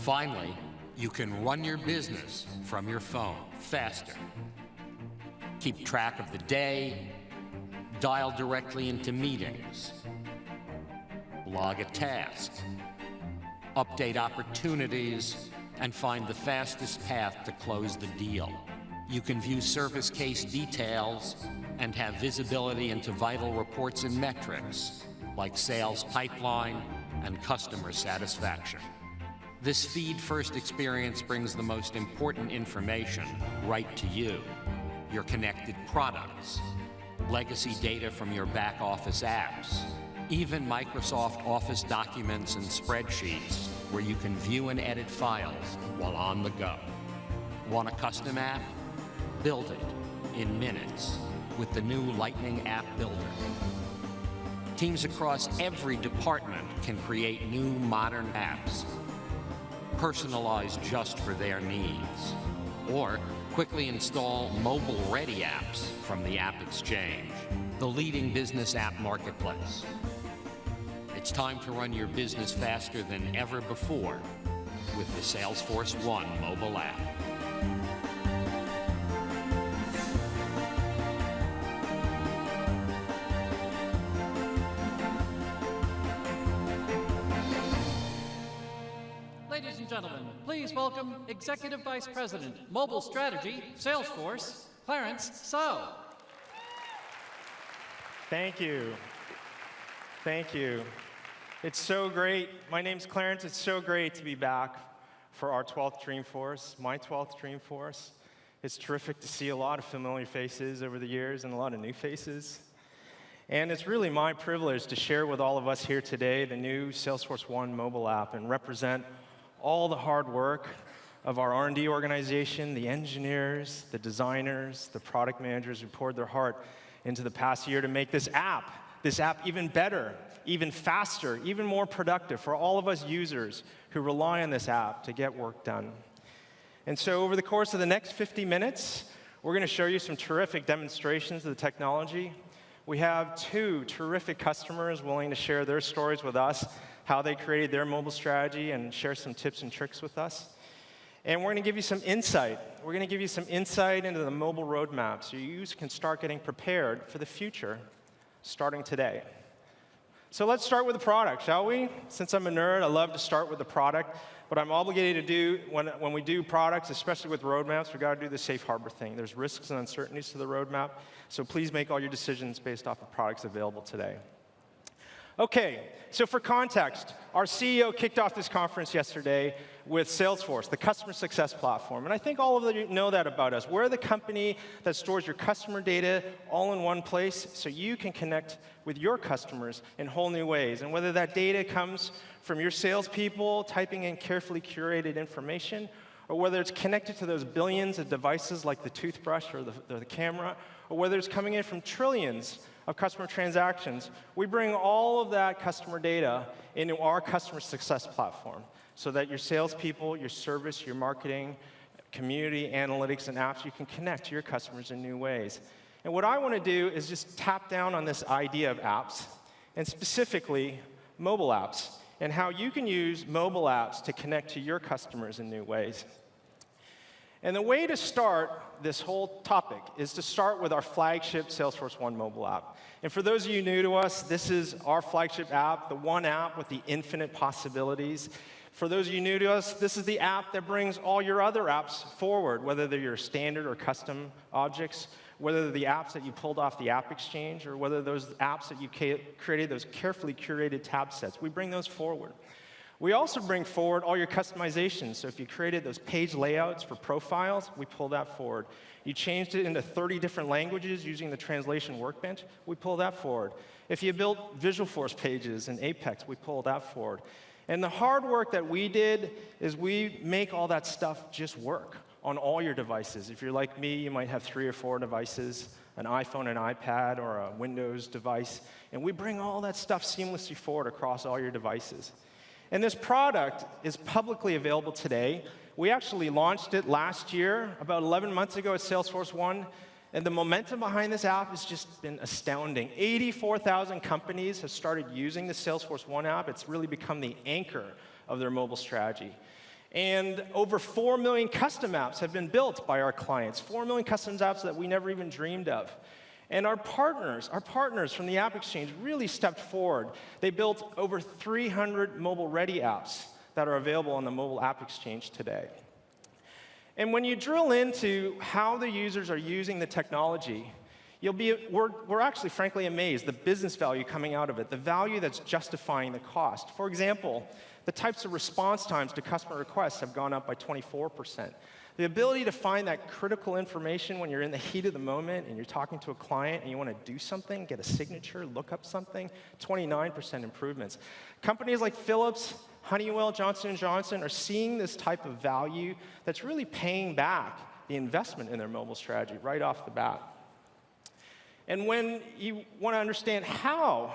Finally, you can run your business from your phone faster. Keep track of the day, dial directly into meetings, log a task, update opportunities, and find the fastest path to close the deal. You can view service case details and have visibility into vital reports and metrics like sales pipeline and customer satisfaction. This feed-first experience brings the most important information right to you. Your connected products, legacy data from your back-office apps, even Microsoft Office documents and spreadsheets where you can view and edit files while on the go. Want a custom app? Build it in minutes with the new Lightning App Builder. Teams across every department can create new modern apps, personalized just for their needs, or quickly install mobile-ready apps from the App Exchange, the leading business app marketplace. It's time to run your business faster than ever before with the Salesforce One mobile app. Ladies and gentlemen, please welcome Executive Vice President, Mobile Strategy, Salesforce, Clarence So. Thank you. Thank you. It's so great. My name's Clarence. It's so great to be back for our 12th Dreamforce, my 12th Dreamforce. It's terrific to see a lot of familiar faces over the years and a lot of new faces. And it's really my privilege to share with all of us here today the new Salesforce One mobile app and represent all the hard work of our R&D organization, the engineers, the designers, the product managers who poured their heart into the past year to make this app even better, even faster, even more productive for all of us users who rely on this app to get work done. And so over the course of the next 50 minutes, we're going to show you some terrific demonstrations of the technology. We have two terrific customers willing to share their stories with us, how they created their mobile strategy, and share some tips and tricks with us. And we're going to give you some insight. We're going to give you some insight into the mobile roadmap so you can start getting prepared for the future starting today. So let's start with the product, shall we? Since I'm a nerd, I love to start with the product. What I'm obligated to do when we do products, especially with roadmaps, we've got to do the safe harbor thing. There's risks and uncertainties to the roadmap, so please make all your decisions based off of products available today. OK, so for context, our CEO kicked off this conference yesterday with Salesforce, the customer success platform. And I think all of you know that about us. We're the company that stores your customer data all in one place so you can connect with your customers in whole new ways. And whether that data comes from your salespeople typing in carefully curated information, or whether it's connected to those billions of devices like the toothbrush or the camera, or whether it's coming in from trillions of customer transactions, we bring all of that customer data into our customer success platform so that your salespeople, your service, your marketing, community, analytics, and apps, you can connect to your customers in new ways. And what I want to do is just tap down on this idea of apps, and specifically mobile apps, and how you can use mobile apps to connect to your customers in new ways. And the way to start this whole topic is to start with our flagship Salesforce One mobile app. And for those of you new to us, this is our flagship app, the one app with the infinite possibilities. For those of you new to us, this is the app that brings all your other apps forward, whether they're your standard or custom objects, whether they're the apps that you pulled off the App Exchange, or whether those apps that you created, those carefully curated tab sets. We bring those forward. We also bring forward all your customizations. So if you created those page layouts for profiles, we pull that forward. You changed it into 30 different languages using the translation workbench, we pull that forward. If you built Visualforce pages in Apex, we pull that forward. And the hard work that we did is we make all that stuff just work on all your devices. If you're like me, you might have 3 or 4 devices, an iPhone, an iPad, or a Windows device. And we bring all that stuff seamlessly forward across all your devices. And this product is publicly available today. We actually launched it last year, about 11 months ago at Salesforce One. And the momentum behind this app has just been astounding. 84,000 companies have started using the Salesforce One app. It's really become the anchor of their mobile strategy. And over 4 million custom apps have been built by our clients, 4 million custom apps that we never even dreamed of. And our partners from the App Exchange really stepped forward. They built over 300 mobile-ready apps that are available on the mobile App Exchange today. And when you drill into how the users are using the technology, we're actually frankly amazed, the business value coming out of it, the value that's justifying the cost. For example, the types of response times to customer requests have gone up by 24%. The ability to find that critical information when you're in the heat of the moment and you're talking to a client and you want to do something, get a signature, look up something, 29% improvements. Companies like Philips, Honeywell, Johnson & Johnson are seeing this type of value that's really paying back the investment in their mobile strategy right off the bat. And when you want to understand how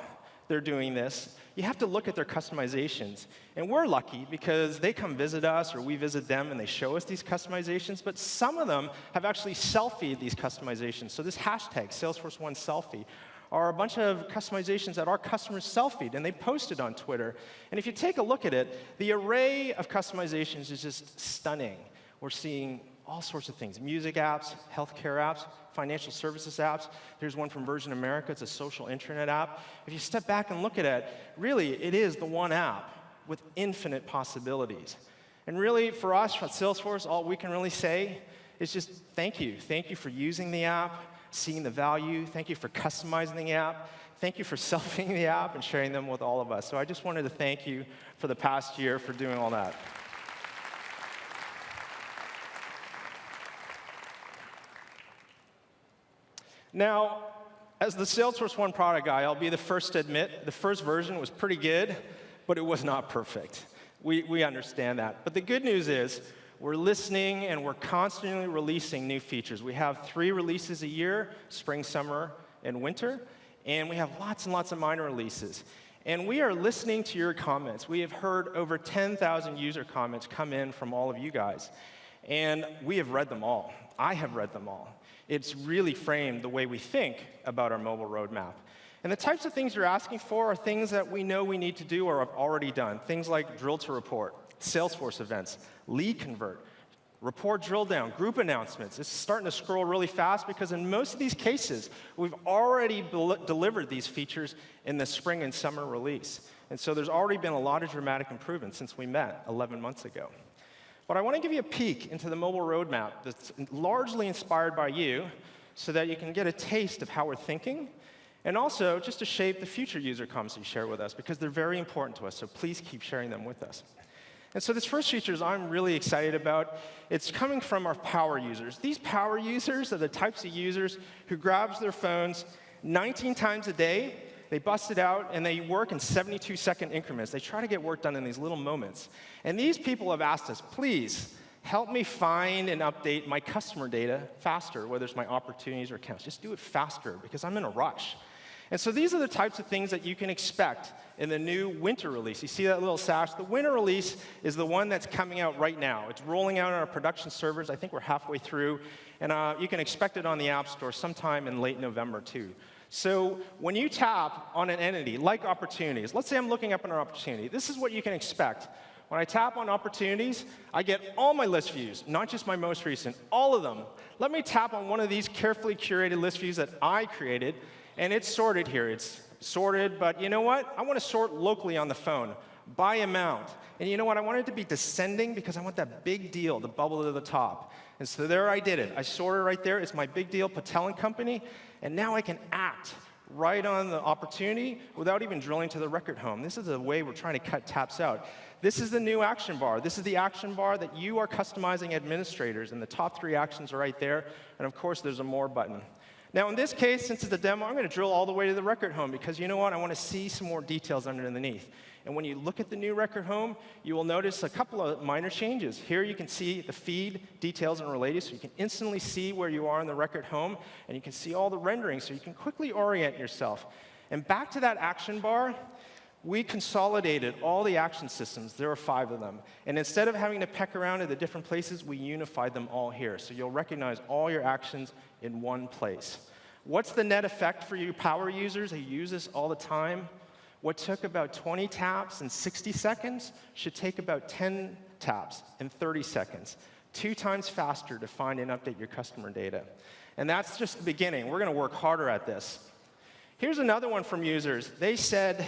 they're doing this, you have to look at their customizations. And we're lucky because they come visit us or we visit them and they show us these customizations, but some of them have actually selfied these customizations. So this hashtag, Salesforce One Selfie, are a bunch of customizations that our customers selfied, and they posted on Twitter. And if you take a look at it, the array of customizations is just stunning. We're seeing all sorts of things, music apps, healthcare apps, financial services apps. There's one from Virgin America. It's a social intranet app. If you step back and look at it, really, it is the one app with infinite possibilities. And really, for us at Salesforce, all we can really say is just thank you. Thank you for using the app, seeing the value. Thank you for customizing the app. Thank you for selfieing the app and sharing them with all of us. So I just wanted to thank you for the past year for doing all that. Now, as the Salesforce One product guy, I'll be the first to admit the first version was pretty good, but it was not perfect. We understand that. But the good news is we're listening and we're constantly releasing new features. We have 3 releases a year, spring, summer, and winter. And we have lots and lots of minor releases. And we are listening to your comments. We have heard over 10,000 user comments come in from all of you guys. And we have read them all. I have read them all. It's really framed the way we think about our mobile roadmap. And the types of things you're asking for are things that we know we need to do or have already done. Things like drill to report, Salesforce events, lead convert, report drill down, group announcements. It's starting to scroll really fast because in most of these cases, we've already delivered these features in the spring and summer release. And so there's already been a lot of dramatic improvements since we met 11 months ago. But I want to give you a peek into the mobile roadmap that's largely inspired by you so that you can get a taste of how we're thinking and also just to shape the future user comments you share with us because they're very important to us, so please keep sharing them with us. And so this first feature is I'm really excited about. It's coming from our power users. These power users are the types of users who grabs their phones 19 times a day. They bust it out, and they work in 72-second increments. They try to get work done in these little moments. And these people have asked us, please, help me find and update my customer data faster, whether it's my opportunities or accounts. Just do it faster, because I'm in a rush. And so these are the types of things that you can expect in the new winter release. You see that little sash? The winter release is the one that's coming out right now. It's rolling out on our production servers. I think we're halfway through. And you can expect it on the App Store sometime in late November, too. So when you tap on an entity like opportunities, let's say I'm looking up an opportunity. This is what you can expect. When I tap on opportunities, I get all my list views, not just my most recent, all of them. Let me tap on one of these carefully curated list views that I created, and it's sorted here. It's sorted, but you know what? I want to sort locally on the phone by amount. And you know what? I want it to be descending because I want that big deal to bubble to the top. And so there I did it. I sorted right there. It's my big deal, Patel & Company. And now I can act right on the opportunity without even drilling to the record home. This is the way we're trying to cut taps out. This is the new action bar. This is the action bar that you are customizing administrators, and the top 3 actions are right there. And of course, there's a more button. Now, in this case, since it's a demo, I'm going to drill all the way to the record home because you know what? I want to see some more details underneath. And when you look at the new record home, you will notice a couple of minor changes. Here you can see the feed, details, and related, so you can instantly see where you are in the record home, and you can see all the rendering, so you can quickly orient yourself. And back to that action bar, we consolidated all the action systems. There are 5 of them. And instead of having to peck around at the different places, we unified them all here. So you'll recognize all your actions in one place. What's the net effect for you power users who use this all the time? What took about 20 taps in 60 seconds should take about 10 taps in 30 seconds, 2 times faster to find and update your customer data. And that's just the beginning. We're going to work harder at this. Here's another one from users. They said,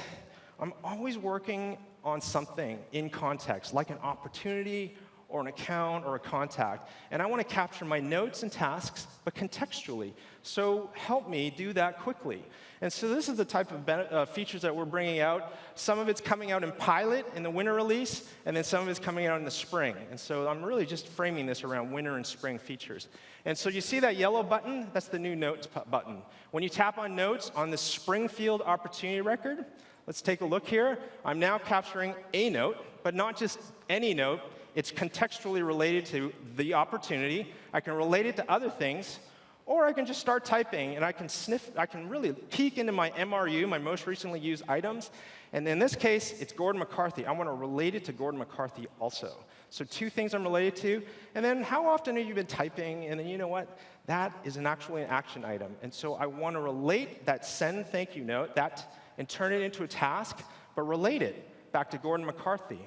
I'm always working on something in context, like an opportunity or an account or a contact, and I want to capture my notes and tasks, but contextually. So help me do that quickly. And so this is the type of features that we're bringing out. Some of it's coming out in pilot in the winter release, and then some of it's coming out in the spring. And so I'm really just framing this around winter and spring features. And so you see that yellow button? That's the new Notes button. When you tap on Notes on the Springfield Opportunity Record, let's take a look here. I'm now capturing a note, but not just any note. It's contextually related to the opportunity. I can relate it to other things, or I can just start typing, and I can really peek into my MRU, my most recently used items. And in this case, it's Gordon McCarthy. I want to relate it to Gordon McCarthy also. So 2 things I'm related to. And then how often have you been typing? And then you know what? That is actually an action item. And so I want to relate that send thank you note, and turn it into a task, but relate it back to Gordon McCarthy.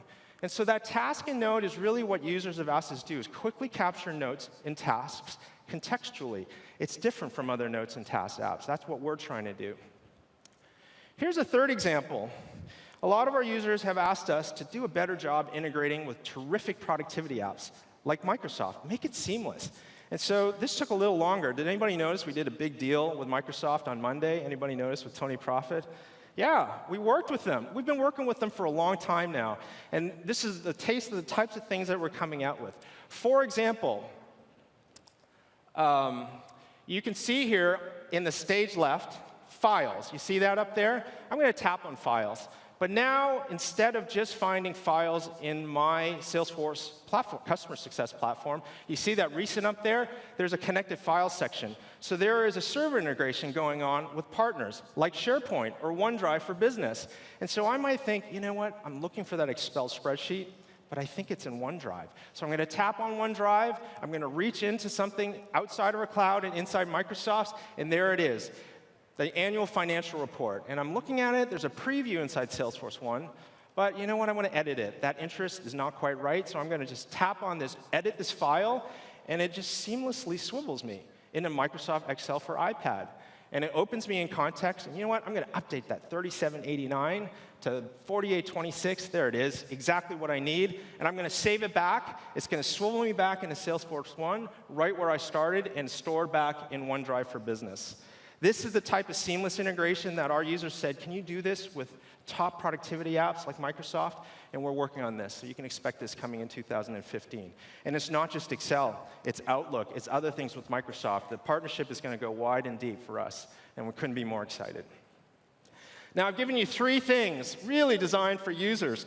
And so that task and note is really what users have asked us to do, is quickly capture notes and tasks contextually. It's different from other notes and task apps. That's what we're trying to do. Here's a third example. A lot of our users have asked us to do a better job integrating with terrific productivity apps like Microsoft. Make it seamless. And so this took a little longer. Did anybody notice we did a big deal with Microsoft on Monday? Anybody notice with Tony Profit? Yeah, we worked with them. We've been working with them for a long time now. And this is the taste of the types of things that we're coming out with. For example, you can see here in the stage left, Files. You see that up there? I'm going to tap on Files. But now, instead of just finding files in my Salesforce platform, customer success platform, you see that recent up there? There's a connected files section. So there is a server integration going on with partners like SharePoint or OneDrive for Business. And so I might think, you know what? I'm looking for that Excel spreadsheet, but I think it's in OneDrive. So I'm going to tap on OneDrive. I'm going to reach into something outside of a cloud and inside Microsoft's, and there it is. The annual financial report. And I'm looking at it. There's a preview inside Salesforce 1. But you know what? I want to edit it. That interest is not quite right. So I'm going to just tap on this, edit this file, and it just seamlessly swivels me into Microsoft Excel for iPad. And it opens me in context. And you know what? I'm going to update that 3789 to 4826. There it is. Exactly what I need. And I'm going to save it back. It's going to swivel me back into Salesforce 1, right where I started, and store back in OneDrive for Business. This is the type of seamless integration that our users said, can you do this with top productivity apps like Microsoft? And we're working on this, so you can expect this coming in 2015. And it's not just Excel, it's Outlook, it's other things with Microsoft. The partnership is going to go wide and deep for us, and we couldn't be more excited. Now, I've given you 3 things really designed for users.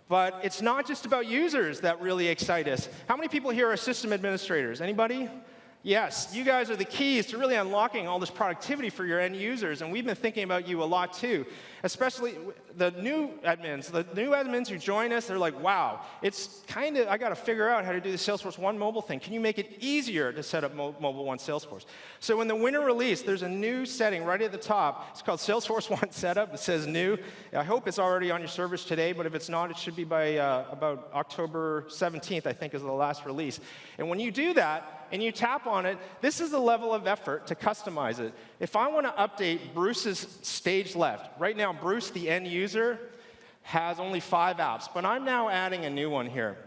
But it's not just about users that really excite us. How many people here are system administrators? Anybody? Yes, you guys are the keys to really unlocking all this productivity for your end users, and we've been thinking about you a lot too. Especially the new admins who join us, they're like, wow, it's kind of, I got to figure out how to do the Salesforce 1 mobile thing. Can you make it easier to set up Mobile 1 Salesforce? So in the winter release, there's a new setting right at the top. It's called Salesforce 1 Setup. It says new. I hope it's already on your servers today, but if it's not, it should be by about October 17th, I think, is the last release. And when you do that, and you tap on it, this is the level of effort to customize it. If I want to update Bruce's stage left, right now Bruce, the end user, has only 5 apps, but I'm now adding a new one here.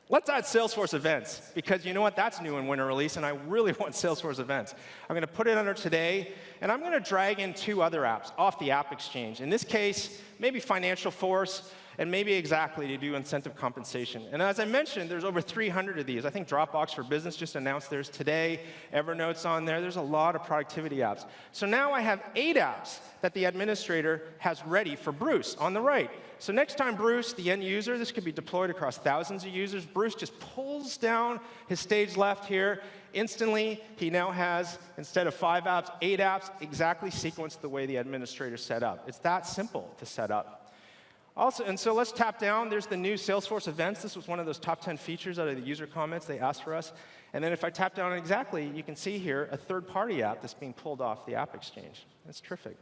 Let's add Salesforce Events, because you know what? That's new in winter release, and I really want Salesforce Events. I'm going to put it under today, and I'm going to drag in 2 other apps off the App Exchange. In this case, maybe Financial Force, and maybe Exactly to do incentive compensation. And as I mentioned, there's over 300 of these. I think Dropbox for Business just announced theirs today. Evernote's on there. There's a lot of productivity apps. So now I have 8 apps that the administrator has ready for Bruce on the right. So next time Bruce, the end user, this could be deployed across thousands of users, Bruce just pulls down his stage left here. Instantly, he now has, instead of 5 apps, 8 apps, exactly sequenced the way the administrator set up. It's that simple to set up. Also, and so let's tap down. There's the new Salesforce Events. This was one of those top 10 features out of the user comments they asked for us. And then if I tap down on Exactly, you can see here a third-party app that's being pulled off the App Exchange. That's terrific.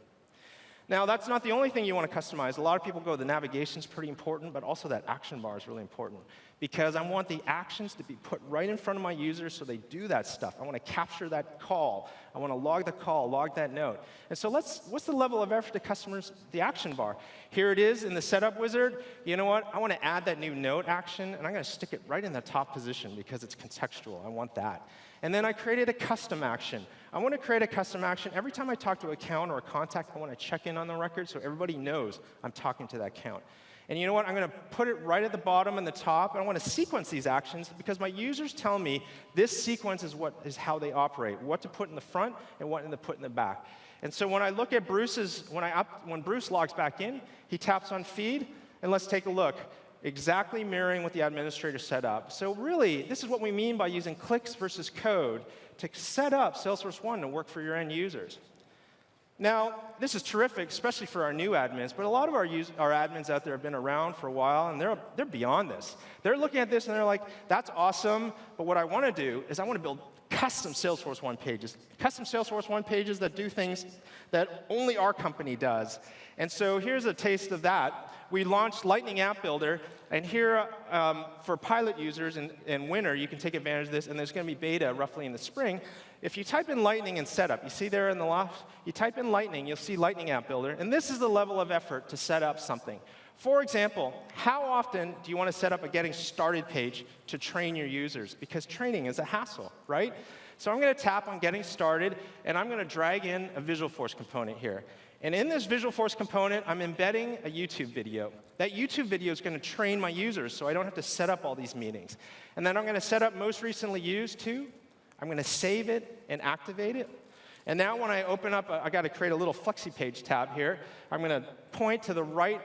Now, that's not the only thing you want to customize. A lot of people go, the navigation's pretty important, but also that action bar is really important. because I want the actions to be put right in front of my users so they do that stuff. I want to capture that call. I want to log the call, log that note. And so what's the level of effort to customers, the action bar? Here it is in the setup wizard. You know what? I want to add that new note action, and I'm going to stick it right in the top position because it's contextual. I want that. And then I created a custom action. I want to create a custom action. Every time I talk to an account or a contact, I want to check in on the record so everybody knows I'm talking to that account. And you know what? I'm going to put it right at the bottom and the top. I want to sequence these actions because my users tell me this sequence is how they operate, what to put in the front and what to put in the back. And so when I look at when Bruce logs back in, he taps on feed, and let's take a look. Exactly mirroring what the administrator set up. So really, this is what we mean by using clicks versus code to set up Salesforce One to work for your end users. Now, this is terrific, especially for our new admins, but a lot of our admins out there have been around for a while, and they're beyond this. They're looking at this, and they're like, that's awesome, but what I want to do is I want to build custom Salesforce One pages, custom Salesforce One pages that do things that only our company does. And so here's a taste of that. We launched Lightning App Builder, and here for pilot users in winter, you can take advantage of this, and there's going to be beta roughly in the spring. If you type in Lightning in setup, you see there in the left, you type in Lightning, you'll see Lightning App Builder, and this is the level of effort to set up something. For example, how often do you want to set up a getting started page to train your users? Because training is a hassle, right? So I'm going to tap on getting started, and I'm going to drag in a Visualforce component here. And in this Visualforce component, I'm embedding a YouTube video. That YouTube video is going to train my users, so I don't have to set up all these meetings. And then I'm going to set up most recently used to. I'm going to save it and activate it. And now when I open up, I got to create a little Flexi page tab here. I'm going to point to the right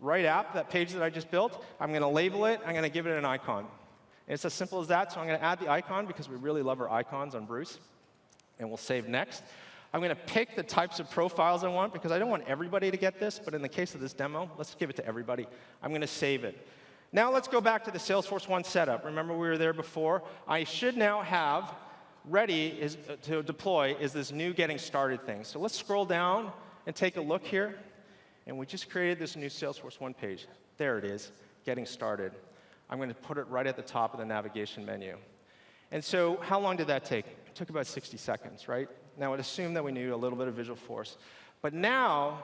app, that page that I just built. I'm going to label it. I'm going to give it an icon. And it's as simple as that. So I'm going to add the icon because we really love our icons on Bruce. And we'll save next. I'm going to pick the types of profiles I want because I don't want everybody to get this. But in the case of this demo, let's give it to everybody. I'm going to save it. Now let's go back to the Salesforce One setup. Remember we were there before? I should now have ready to deploy is this new getting started thing. So let's scroll down and take a look here. And we just created this new Salesforce One page. There it is, getting started. I'm going to put it right at the top of the navigation menu. And so how long did that take? It took about 60 seconds, right? Now, I'd assume that we knew a little bit of Visualforce. But now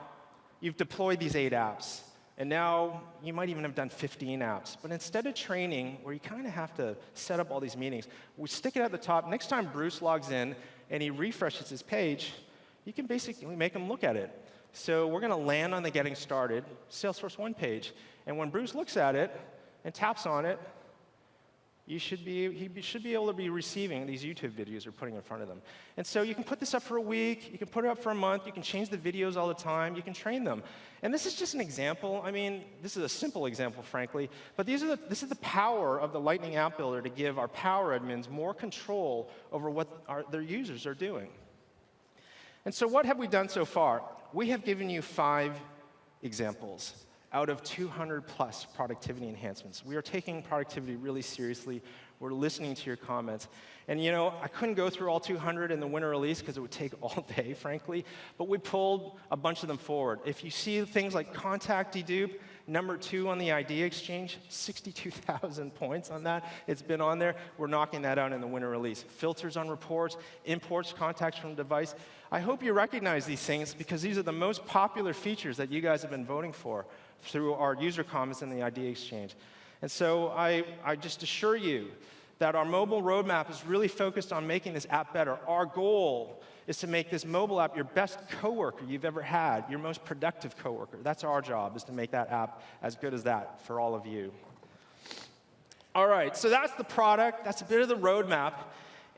you've deployed these 8 apps. And now you might even have done 15 apps. But instead of training, where you kind of have to set up all these meetings, we stick it at the top. Next time Bruce logs in and he refreshes his page, you can basically make him look at it. So we're going to land on the Getting Started Salesforce One page. And when Bruce looks at it and taps on it, he should be able to be receiving these YouTube videos we're putting in front of them. And so you can put this up for a week. You can put it up for a month. You can change the videos all the time. You can train them. And this is just an example. I mean, this is a simple example, frankly. But this is the power of the Lightning App Builder to give our power admins more control over what their users are doing. And so what have we done so far? We have given you 5 examples out of 200+ productivity enhancements. We are taking productivity really seriously. We're listening to your comments. And you know, I couldn't go through all 200 in the winter release because it would take all day, frankly. But we pulled a bunch of them forward. If you see things like contact dedupe, number 2 on the ID exchange, 62,000 points on that. It's been on there. We're knocking that out in the winter release. Filters on reports, imports contacts from device. I hope you recognize these things because these are the most popular features that you guys have been voting for through our user comments in the ID exchange. And so I just assure you that our mobile roadmap is really focused on making this app better. Our goal is to make this mobile app your best coworker you've ever had, your most productive coworker. That's our job, is to make that app as good as that for all of you. All right, so that's the product. That's a bit of the roadmap.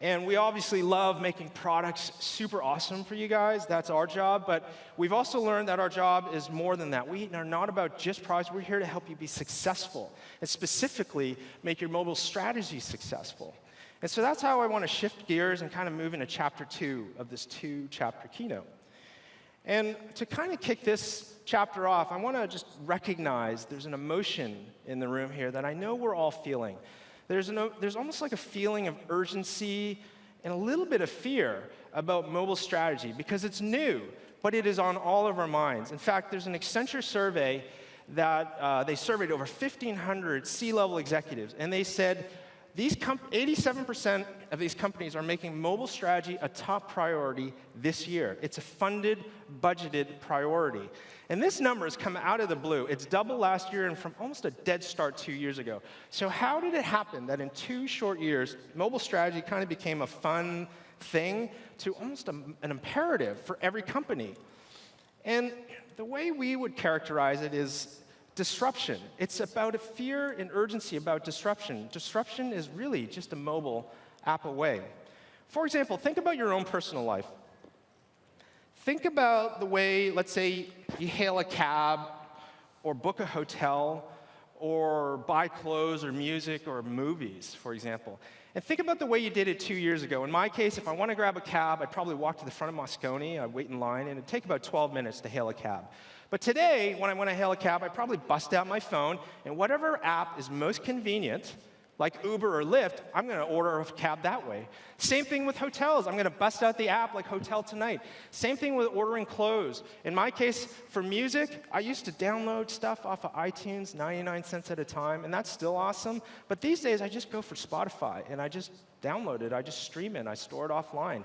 And we obviously love making products super awesome for you guys. That's our job. But we've also learned that our job is more than that. We are not about just products. We're here to help you be successful, and specifically make your mobile strategy successful. And so that's how I want to shift gears and kind of move into chapter 2 of this 2-chapter keynote. And to kind of kick this chapter off, I want to just recognize there's an emotion in the room here that I know we're all feeling. There's almost like a feeling of urgency and a little bit of fear about mobile strategy because it's new, but it is on all of our minds. In fact, there's an Accenture survey that they surveyed over 1,500 C-level executives, and they said 87% of these companies are making mobile strategy a top priority this year. It's a funded, budgeted priority. And this number has come out of the blue. It's double last year and from almost a dead start 2 years ago. So how did it happen that in 2 short years, mobile strategy kind of became a fun thing to almost an imperative for every company? And the way we would characterize it is disruption. It's about a fear and urgency about disruption. Disruption is really just a mobile app away. For example, think about your own personal life. Think about the way, let's say, you hail a cab, or book a hotel, or buy clothes, or music, or movies, for example. And think about the way you did it 2 years ago. In my case, if I want to grab a cab, I'd probably walk to the front of Moscone, I'd wait in line, and it'd take about 12 minutes to hail a cab. But today, when I want to hail a cab, I probably bust out my phone, and whatever app is most convenient, like Uber or Lyft, I'm going to order a cab that way. Same thing with hotels. I'm going to bust out the app like Hotel Tonight. Same thing with ordering clothes. In my case, for music, I used to download stuff off of iTunes, 99 cents at a time, and that's still awesome. But these days, I just go for Spotify, and I just download it. I just stream it, and I store it offline.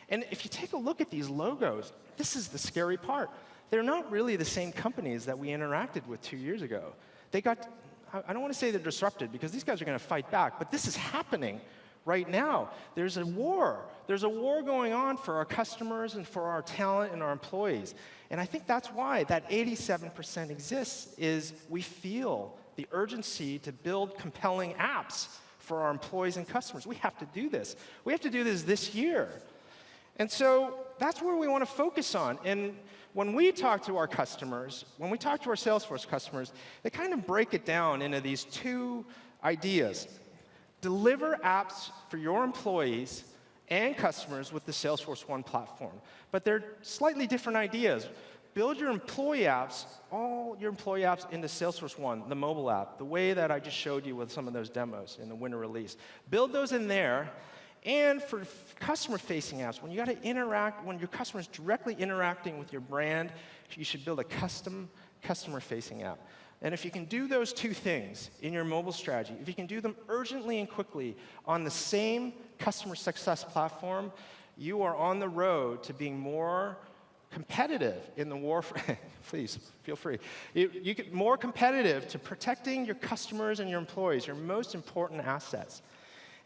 And if you take a look at these logos, this is the scary part. They're not really the same companies that we interacted with 2 years ago. They got, I don't want to say they're disrupted, because these guys are going to fight back, but this is happening right now. There's a war. There's a war going on for our customers and for our talent and our employees. And I think that's why that 87% exists, is we feel the urgency to build compelling apps for our employees and customers. We have to do this. We have to do this year. And so that's where we want to focus on. And when we talk to our customers, when we talk to our Salesforce customers, they kind of break it down into these 2 ideas. Deliver apps for your employees and customers with the Salesforce One platform. But they're slightly different ideas. Build your employee apps, all your employee apps into Salesforce One, the mobile app, the way that I just showed you with some of those demos in the winter release. Build those in there. And for customer-facing apps, when you got to interact, when your customer is directly interacting with your brand, you should build a custom customer-facing app. And if you can do those 2 things in your mobile strategy, if you can do them urgently and quickly on the same customer success platform, you are on the road to being more competitive in the war for, please, feel free. You get more competitive to protecting your customers and your employees, your most important assets.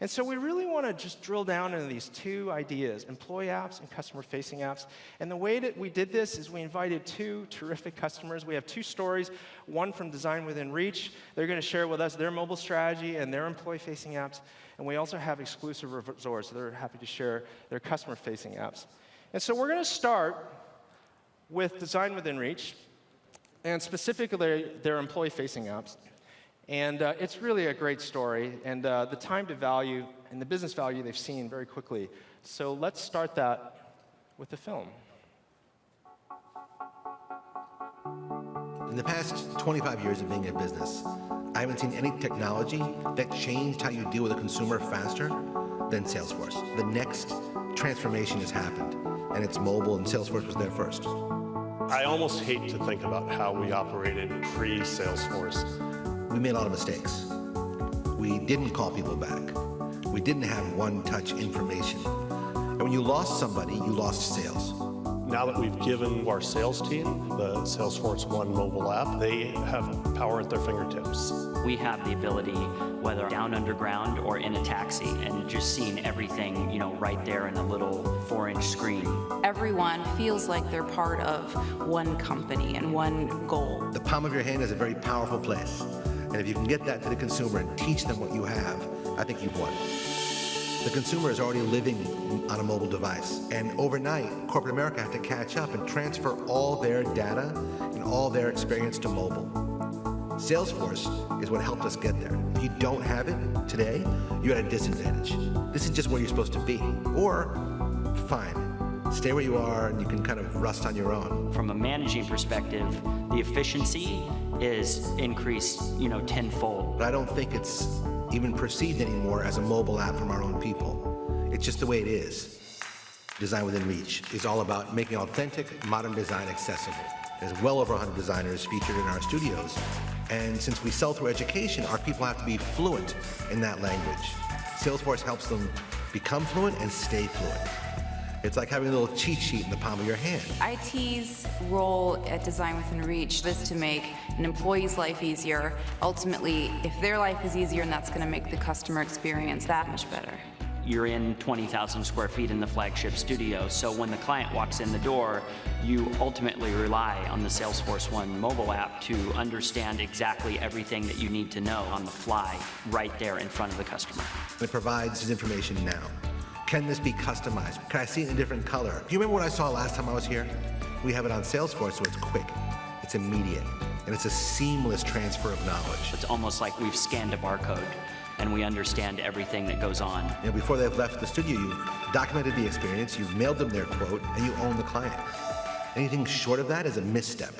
And so we really want to just drill down into these 2 ideas, employee apps and customer-facing apps. And the way that we did this is we invited 2 terrific customers. We have 2 stories, one from Design Within Reach. They're going to share with us their mobile strategy and their employee-facing apps. And we also have exclusive resources, so they're happy to share their customer-facing apps. And so we're going to start with Design Within Reach, and specifically their employee-facing apps. And it's really a great story, and the time to value and the business value they've seen very quickly. So let's start that with the film. In the past 25 years of being in business, I haven't seen any technology that changed how you deal with a consumer faster than Salesforce. The next transformation has happened, and it's mobile, and Salesforce was there first. I almost hate to think about how we operated pre-Salesforce. We made a lot of mistakes. We didn't call people back. We didn't have one-touch information. And when you lost somebody, you lost sales. Now that we've given our sales team the Salesforce One mobile app, they have power at their fingertips. We have the ability, whether down underground or in a taxi, and just seeing everything, right there in a little 4-inch screen. Everyone feels like they're part of one company and one goal. The palm of your hand is a very powerful place. And if you can get that to the consumer and teach them what you have, I think you've won. The consumer is already living on a mobile device. And overnight, corporate America had to catch up and transfer all their data and all their experience to mobile. Salesforce is what helped us get there. If you don't have it today, you're at a disadvantage. This is just where you're supposed to be. Or, fine, stay where you are and you can kind of rust on your own. From a managing perspective, the efficiency is increased, tenfold. But I don't think it's even perceived anymore as a mobile app from our own people. It's just the way it is. Design Within Reach is all about making authentic, modern design accessible. There's well over 100 designers featured in our studios. And since we sell through education, our people have to be fluent in that language. Salesforce helps them become fluent and stay fluent. It's like having a little cheat sheet in the palm of your hand. IT's role at Design Within Reach is to make an employee's life easier. Ultimately, if their life is easier, and that's going to make the customer experience that much better. You're in 20,000 square feet in the flagship studio, so when the client walks in the door, you ultimately rely on the Salesforce One mobile app to understand exactly everything that you need to know on the fly, right there in front of the customer. It provides this information now. Can this be customized? Can I see it in a different color? Do you remember what I saw last time I was here? We have it on Salesforce, so it's quick, it's immediate, and it's a seamless transfer of knowledge. It's almost like we've scanned a barcode and we understand everything that goes on. You know, before they've left the studio, you've documented the experience, you've mailed them their quote, and you own the client. Anything short of that is a misstep.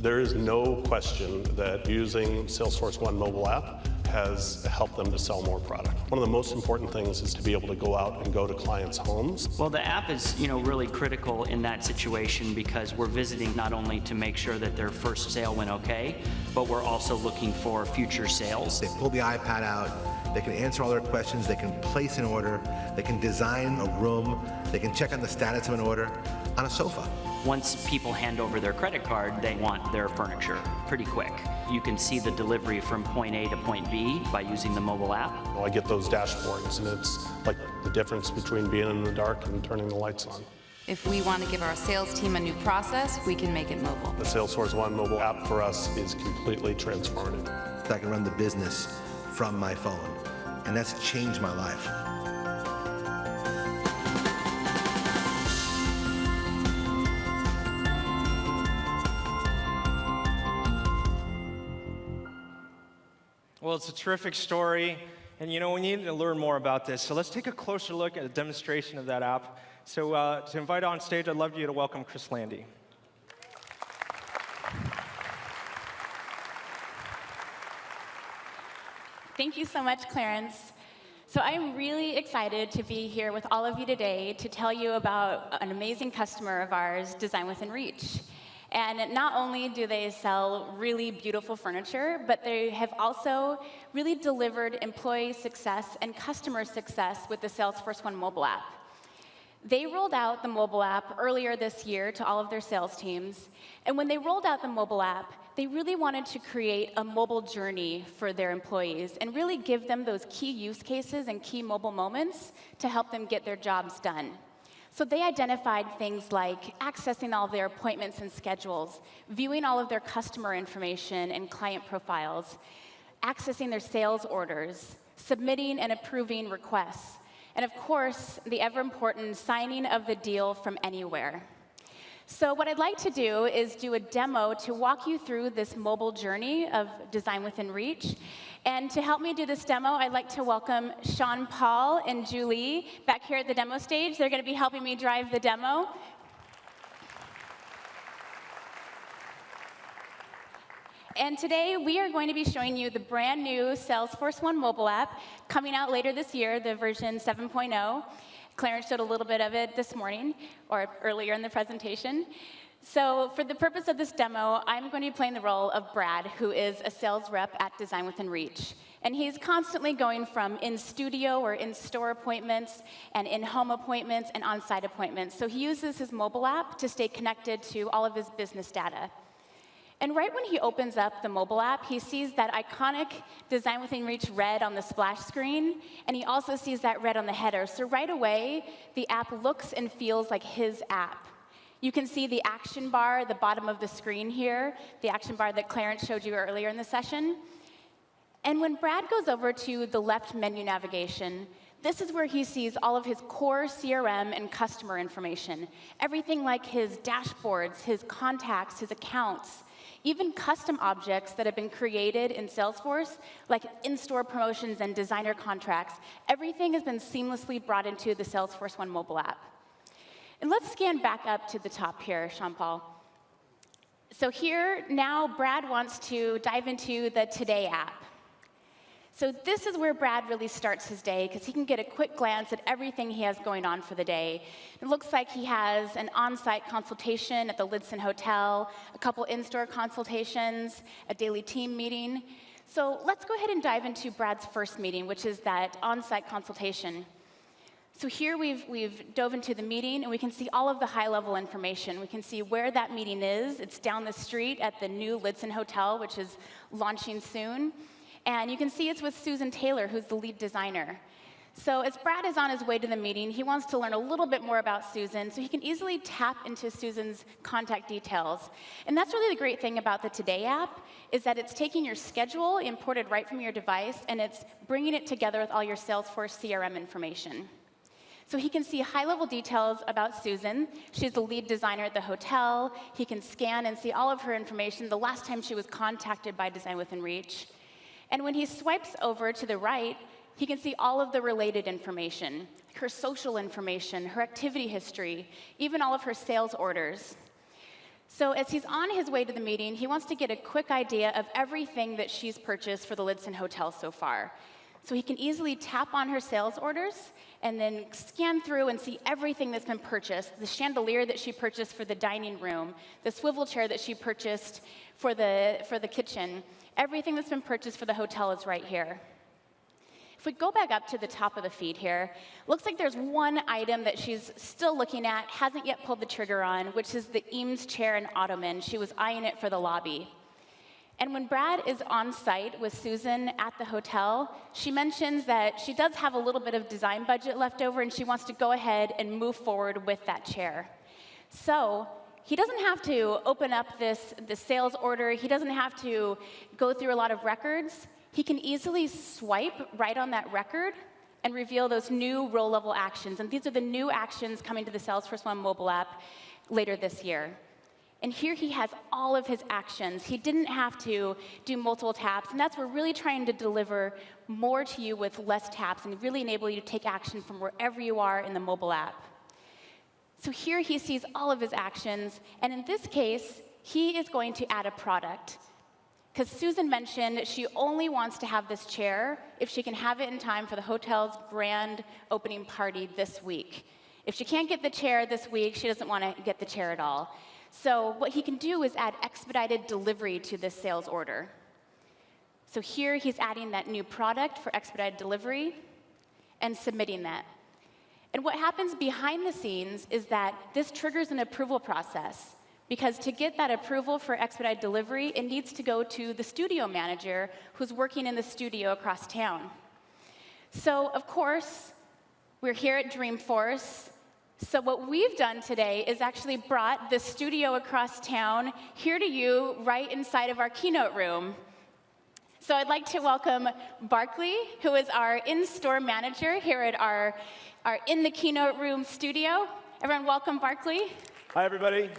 There is no question that using Salesforce One mobile app has helped them to sell more product. One of the most important things is to be able to go out and go to clients' homes. Well, the app is, really critical in that situation because we're visiting not only to make sure that their first sale went okay, but we're also looking for future sales. They pull the iPad out, they can answer all their questions, they can place an order, they can design a room, they can check on the status of an order on a sofa. Once people hand over their credit card, they want their furniture pretty quick. You can see the delivery from point A to point B by using the mobile app. Well, I get those dashboards, and it's like the difference between being in the dark and turning the lights on. If we want to give our sales team a new process, we can make it mobile. The Salesforce One mobile app for us is completely transformative. I can run the business from my phone, and that's changed my life. Well, it's a terrific story, and we need to learn more about this. So let's take a closer look at a demonstration of that app. So to invite on stage, I'd love you to welcome Chris Landy. Thank you so much, Clarence. So I'm really excited to be here with all of you today to tell you about an amazing customer of ours, Design Within Reach. And not only do they sell really beautiful furniture, but they have also really delivered employee success and customer success with the Salesforce One mobile app. They rolled out the mobile app earlier this year to all of their sales teams. And when they rolled out the mobile app, they really wanted to create a mobile journey for their employees and really give them those key use cases and key mobile moments to help them get their jobs done. So they identified things like accessing all of their appointments and schedules, viewing all of their customer information and client profiles, accessing their sales orders, submitting and approving requests, and of course, the ever-important signing of the deal from anywhere. So what I'd like to do is do a demo to walk you through this mobile journey of Design Within Reach. And to help me do this demo, I'd like to welcome Sean Paul and Julie back here at the demo stage. They're going to be helping me drive the demo. And today, we are going to be showing you the brand new Salesforce One mobile app coming out later this year, the version 7.0. Clarence showed a little bit of it this morning, or earlier in the presentation. So for the purpose of this demo, I'm going to be playing the role of Brad, who is a sales rep at Design Within Reach. And he's constantly going from in-studio or in-store appointments and in-home appointments and on-site appointments. So he uses his mobile app to stay connected to all of his business data. And right when he opens up the mobile app, he sees that iconic Design Within Reach red on the splash screen, and he also sees that red on the header. So right away, the app looks and feels like his app. You can see the action bar at the bottom of the screen here, the action bar that Clarence showed you earlier in the session. And when Brad goes over to the left menu navigation, this is where he sees all of his core CRM and customer information. Everything like his dashboards, his contacts, his accounts, even custom objects that have been created in Salesforce, like in-store promotions and designer contracts. Everything has been seamlessly brought into the Salesforce One mobile app. And let's scan back up to the top here, Sean Paul. So here, now Brad wants to dive into the Today app. So this is where Brad really starts his day, because he can get a quick glance at everything he has going on for the day. It looks like he has an on-site consultation at the Lidson Hotel, a couple in-store consultations, a daily team meeting. So let's go ahead and dive into Brad's first meeting, which is that on-site consultation. So here we've dove into the meeting, and we can see all of the high-level information. We can see where that meeting is. It's down the street at the new Lidson Hotel, which is launching soon. And you can see it's with Susan Taylor, who's the lead designer. So as Brad is on his way to the meeting, he wants to learn a little bit more about Susan, so he can easily tap into Susan's contact details. And that's really the great thing about the Today app, is that it's taking your schedule, imported right from your device, and it's bringing it together with all your Salesforce CRM information. So he can see high-level details about Susan. She's the lead designer at the hotel. He can scan and see all of her information, the last time she was contacted by Design Within Reach. And when he swipes over to the right, he can see all of the related information, her social information, her activity history, even all of her sales orders. So as he's on his way to the meeting, he wants to get a quick idea of everything that she's purchased for the Lidson Hotel so far. So he can easily tap on her sales orders and then scan through and see everything that's been purchased, the chandelier that she purchased for the dining room, the swivel chair that she purchased for the kitchen. Everything that's been purchased for the hotel is right here. If we go back up to the top of the feed here, looks like there's one item that she's still looking at, hasn't yet pulled the trigger on, which is the Eames chair and ottoman. She was eyeing it for the lobby. And when Brad is on site with Susan at the hotel, she mentions that she does have a little bit of design budget left over, and she wants to go ahead and move forward with that chair. So he doesn't have to open up the sales order. He doesn't have to go through a lot of records. He can easily swipe right on that record and reveal those new role-level actions. And these are the new actions coming to the Salesforce One mobile app later this year. And here he has all of his actions. He didn't have to do multiple taps, and that's we're really trying to deliver more to you with less taps and really enable you to take action from wherever you are in the mobile app. So here he sees all of his actions, and in this case, he is going to add a product. Because Susan mentioned she only wants to have this chair if she can have it in time for the hotel's grand opening party this week. If she can't get the chair this week, she doesn't want to get the chair at all. So what he can do is add expedited delivery to this sales order. So here he's adding that new product for expedited delivery and submitting that. And what happens behind the scenes is that this triggers an approval process, because to get that approval for expedited delivery, it needs to go to the studio manager who's working in the studio across town. So of course, we're here at Dreamforce. So what we've done today is actually brought the studio across town here to you right inside of our keynote room. So I'd like to welcome Barkley, who is our in-store manager here at our in the keynote room studio. Everyone welcome Barkley. Hi, everybody.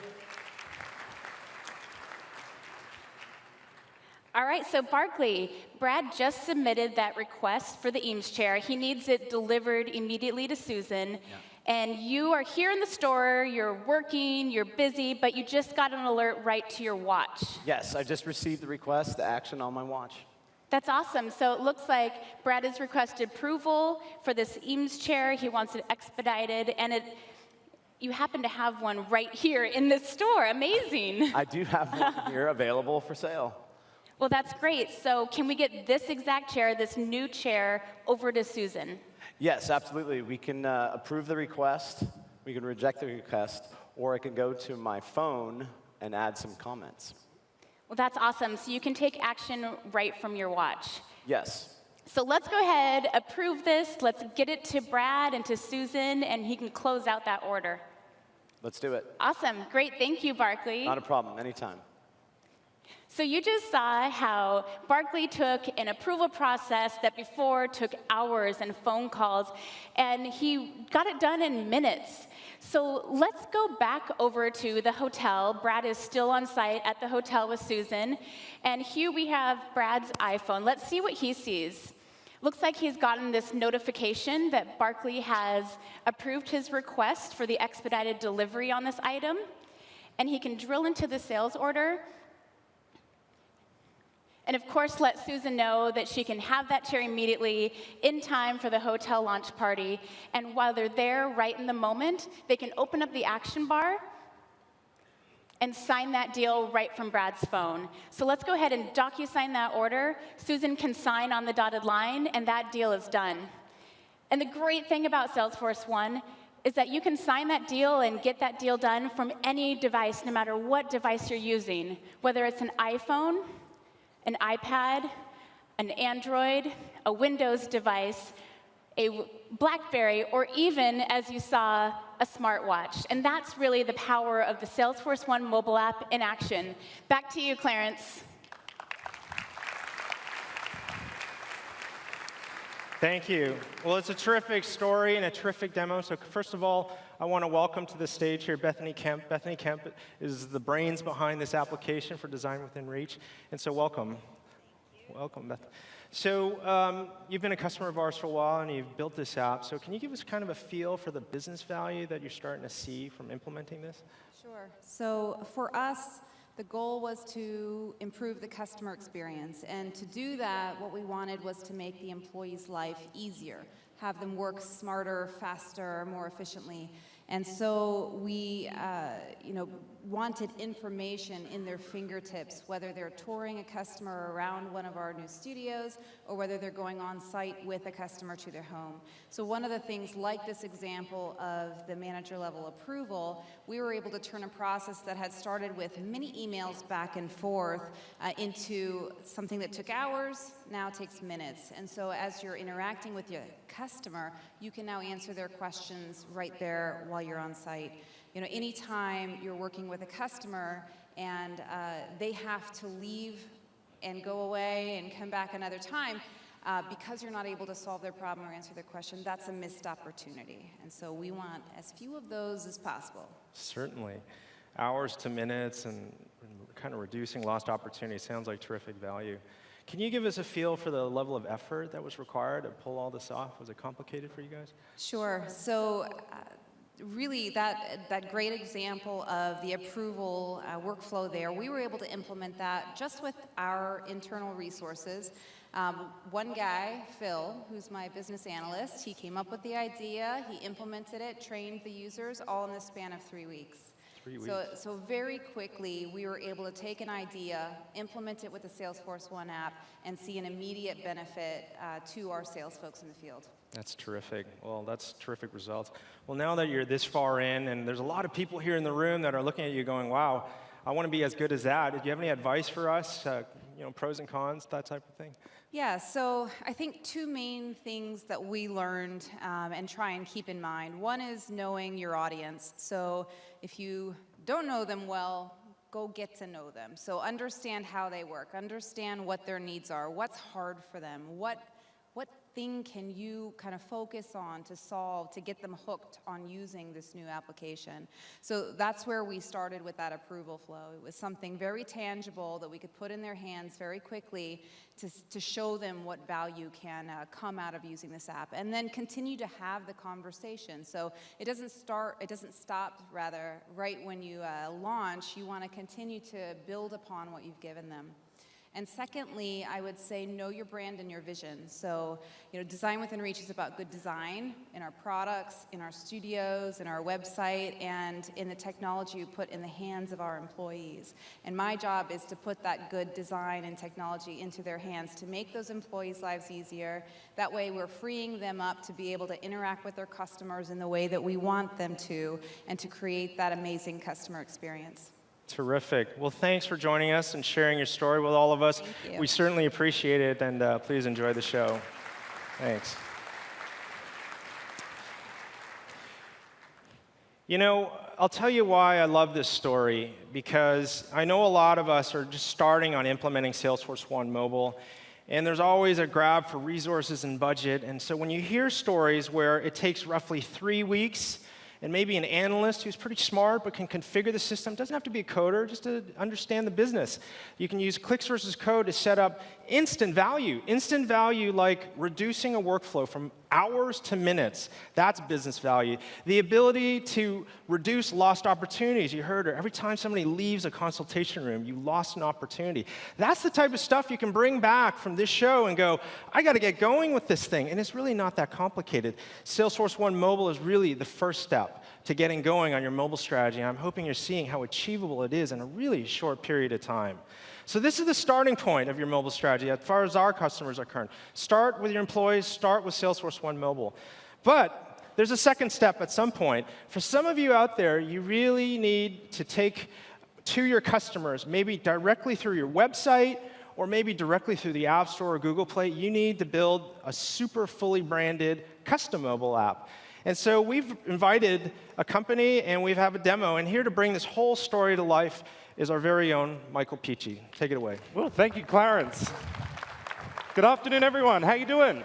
All right, so Barkley, Brad just submitted that request for the Eames chair. He needs it delivered immediately to Susan. Yeah. And you are here in the store, you're working, you're busy, but you just got an alert right to your watch. Yes, I just received the request, the action on my watch. That's awesome. So it looks like Brad has requested approval for this Eames chair. He wants it expedited, and you happen to have one right here in the store. Amazing. I do have one here available for sale. Well, that's great. So can we get this exact chair, this new chair, over to Susan? Yes, absolutely. We can approve the request, we can reject the request, or I can go to my phone and add some comments. Well, that's awesome. So you can take action right from your watch. Yes. So let's go ahead, approve this. Let's get it to Brad and to Susan, and he can close out that order. Let's do it. Awesome. Great. Thank you, Barkley. Not a problem. Anytime. So you just saw how Barkley took an approval process that before took hours and phone calls, and he got it done in minutes. So let's go back over to the hotel. Brad is still on site at the hotel with Susan. And here we have Brad's iPhone. Let's see what he sees. Looks like he's gotten this notification that Barkley has approved his request for the expedited delivery on this item. And he can drill into the sales order And of course, let Susan know that she can have that chair immediately in time for the hotel launch party. And while they're there right in the moment, they can open up the action bar and sign that deal right from Brad's phone. So let's go ahead and DocuSign that order. Susan can sign on the dotted line, and that deal is done. And the great thing about Salesforce One is that you can sign that deal and get that deal done from any device, no matter what device you're using, whether it's an iPhone, an iPad, an Android, a Windows device, a BlackBerry, or even, as you saw, a smartwatch. And that's really the power of the Salesforce One mobile app in action. Back to you, Clarence. Thank you. Well, it's a terrific story and a terrific demo. So first of all, I want to welcome to the stage here Bethany Kemp. Bethany Kemp is the brains behind this application for Design Within Reach. And so welcome. Welcome, Beth. So you've been a customer of ours for a while, and you've built this app. So can you give us kind of a feel for the business value that you're starting to see from implementing this? Sure. So for us, the goal was to improve the customer experience. And to do that, what we wanted was to make the employee's life easier, have them work smarter, faster, more efficiently. And so we wanted information in their fingertips, whether they're touring a customer around one of our new studios or whether they're going on site with a customer to their home. So one of the things, like this example of the manager level approval, we were able to turn a process that had started with many emails back and forth into something that took hours, now takes minutes. And so as you're interacting with your customer, you can now answer their questions right there while you're on site. You know, anytime you're working with a customer and they have to leave and go away and come back another time, because you're not able to solve their problem or answer their question, that's a missed opportunity. And so we want as few of those as possible. Certainly. Hours to minutes and kind of reducing lost opportunity sounds like terrific value. Can you give us a feel for the level of effort that was required to pull all this off? Was it complicated for you guys? Sure. So really, that great example of the approval workflow there, we were able to implement that just with our internal resources. One guy, Phil, who's my business analyst, he came up with the idea, he implemented it, trained the users, all in the span of 3 weeks. 3 weeks. So very quickly, we were able to take an idea, implement it with the Salesforce One app, and see an immediate benefit to our sales folks in the field. That's terrific. Well, that's terrific results. Well, now that you're this far in, and there's a lot of people here in the room that are looking at you going, wow, I want to be as good as that. Do you have any advice for us? Pros and cons, that type of thing? Yeah, so I think two main things that we learned and try and keep in mind. One is knowing your audience. So if you don't know them well, go get to know them. So understand how they work, understand what their needs are, what's hard for them, what thing can you kind of focus on to solve to get them hooked on using this new application. So that's where we started with that approval flow. It was something very tangible that we could put in their hands very quickly to show them what value can come out of using this app, and then continue to have the conversation. So it doesn't stop right when you launch. You want to continue to build upon what you've given them. And secondly, I would say know your brand and your vision. So, Design Within Reach is about good design in our products, in our studios, in our website, and in the technology we put in the hands of our employees. And my job is to put that good design and technology into their hands to make those employees' lives easier. That way, we're freeing them up to be able to interact with their customers in the way that we want them to, and to create that amazing customer experience. Terrific. Well, thanks for joining us and sharing your story with all of us. Thank you. We certainly appreciate it, and please enjoy the show. Thanks. I'll tell you why I love this story, because I know a lot of us are just starting on implementing Salesforce One Mobile, and there's always a grab for resources and budget. And so when you hear stories where it takes roughly 3 weeks and maybe an analyst who's pretty smart but can configure the system. Doesn't have to be a coder, just to understand the business. You can use clicks versus code to set up instant value. Instant value like reducing a workflow from hours to minutes. That's business value. The ability to reduce lost opportunities. You heard her. Every time somebody leaves a consultation room, you lost an opportunity. That's the type of stuff you can bring back from this show and go, I got to get going with this thing. And it's really not that complicated. Salesforce One Mobile is really the first step to getting going on your mobile strategy. And I'm hoping you're seeing how achievable it is in a really short period of time. So this is the starting point of your mobile strategy as far as our customers are concerned. Start with your employees. Start with Salesforce One Mobile. But there's a second step at some point. For some of you out there, you really need to take to your customers, maybe directly through your website or maybe directly through the App Store or Google Play. You need to build a super fully branded custom mobile app. And so we've invited a company, and we have a demo. And here to bring this whole story to life is our very own Michael Peachy. Take it away. Well, thank you, Clarence. Good afternoon, everyone. How you doing?